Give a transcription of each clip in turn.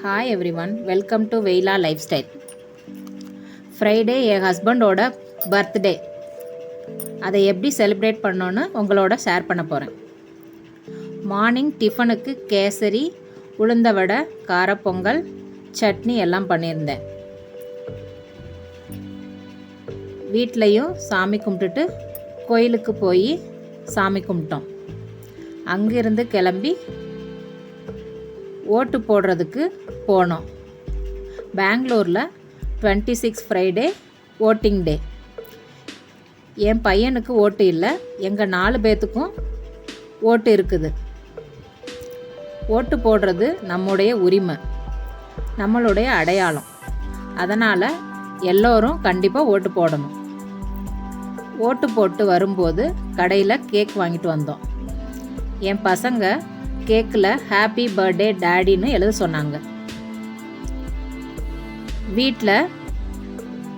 Hi every one, welcome to வெயிலா life style. Friday என் ஹஸ்பண்டோட birthday. அதை எப்படி செலிப்ரேட் பண்ணோன்னு உங்களோட ஷேர் பண்ண போகிறேன். மார்னிங் டிஃபனுக்கு கேசரி, உளுந்த வடை, காரப்பொங்கல், சட்னி எல்லாம் பண்ணியிருந்தேன். வீட்லேயும் சாமி கும்பிட்டுட்டு கோயிலுக்கு போய் சாமி கும்பிட்டோம். அங்கேருந்து கிளம்பி ஓட்டு போடுறதுக்கு போனோம். பெங்களூரில் 26 ஃப்ரைடே ஓட்டிங் டே. என் பையனுக்கு ஓட்டு இல்லை, எங்கள் 4 பேர்த்துக்கும் ஓட்டு இருக்குது. ஓட்டு போடுறது நம்முடைய உரிமை, நம்மளுடைய அடையாளம். அதனால் எல்லோரும் கண்டிப்பாக ஓட்டு போடணும். ஓட்டு போட்டு வரும்போது கடையில் கேக் வாங்கிட்டு வந்தோம். என் பசங்க கேக்கில் ஹாப்பி பர்த்டே டேடின்னு எழுத சொன்னாங்க. வீட்டில்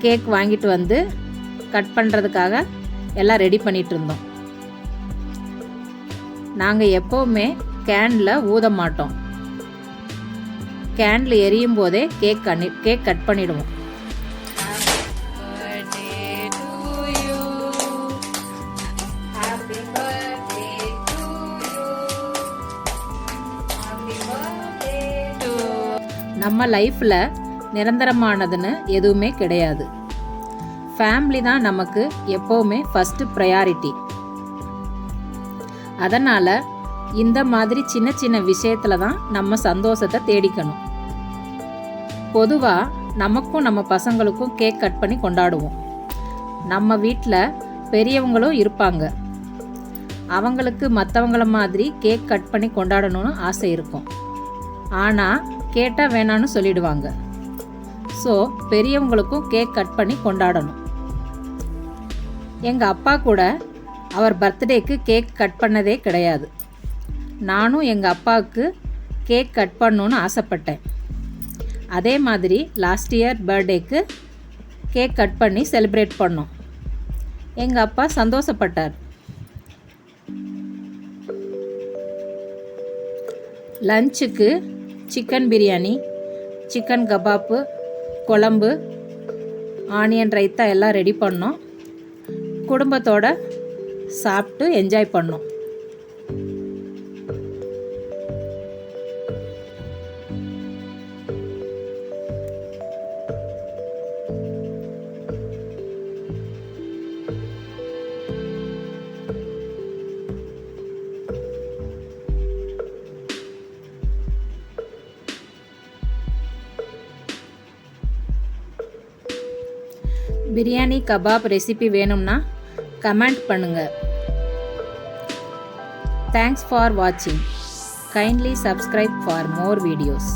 கேக் வாங்கிட்டு வந்து கட் பண்ணுறதுக்காக எல்லாம் ரெடி பண்ணிகிட்டு இருந்தோம். நாங்கள் எப்போவுமே கேனில் ஊத மாட்டோம். கேனில் எரியும் போதே கேக் கட் பண்ணிடுவோம். நம்ம லைஃப்பில் நிரந்தரமானதுன்னு எதுவுமே கிடையாது. ஃபேமிலி தான் நமக்கு எப்போவுமே ஃபஸ்ட்டு ப்ரையாரிட்டி. அதனால் இந்த மாதிரி சின்ன சின்ன விஷயத்தில் தான் நம்ம சந்தோஷத்தை தேடிக்கணும். பொதுவாக நமக்கும் நம்ம பசங்களுக்கும் கேக் கட் பண்ணி கொண்டாடுவோம். நம்ம வீட்டில் பெரியவங்களும் இருப்பாங்க. அவங்களுக்கு மற்றவங்கள மாதிரி கேக் கட் பண்ணி கொண்டாடணும்னு ஆசை இருக்கும். ஆனால் கேட்டால் வேணான்னு சொல்லிடுவாங்க. ஸோ பெரியவங்களுக்கும் கேக் கட் பண்ணி கொண்டாடணும். எங்கள் அப்பா கூட அவர் பர்த்டேக்கு கேக் கட் பண்ணதே கிடையாது. நானும் எங்கள் அப்பாவுக்கு கேக் கட் பண்ணணுன்னு ஆசைப்பட்டேன். அதே மாதிரி லாஸ்ட் இயர் பர்த்டேக்கு கேக் கட் பண்ணி செலிப்ரேட் பண்ணோம். எங்கள் அப்பா சந்தோஷப்பட்டார். லஞ்சுக்கு சிக்கன் பிரியாணி, சிக்கன் கபாப்பு, குழம்பு, ஆனியன் ரைத்தா எல்லாம் ரெடி பண்ணோம். குடும்பத்தோடு சாப்பிட்டு என்ஜாய் பண்ணோம். பிரியாணி கபாப் ரெசிபி வேணும்னா கமெண்ட் பண்ணுங்கள். தேங்க்ஸ் ஃபார் வாட்சிங். Kindly subscribe for more videos.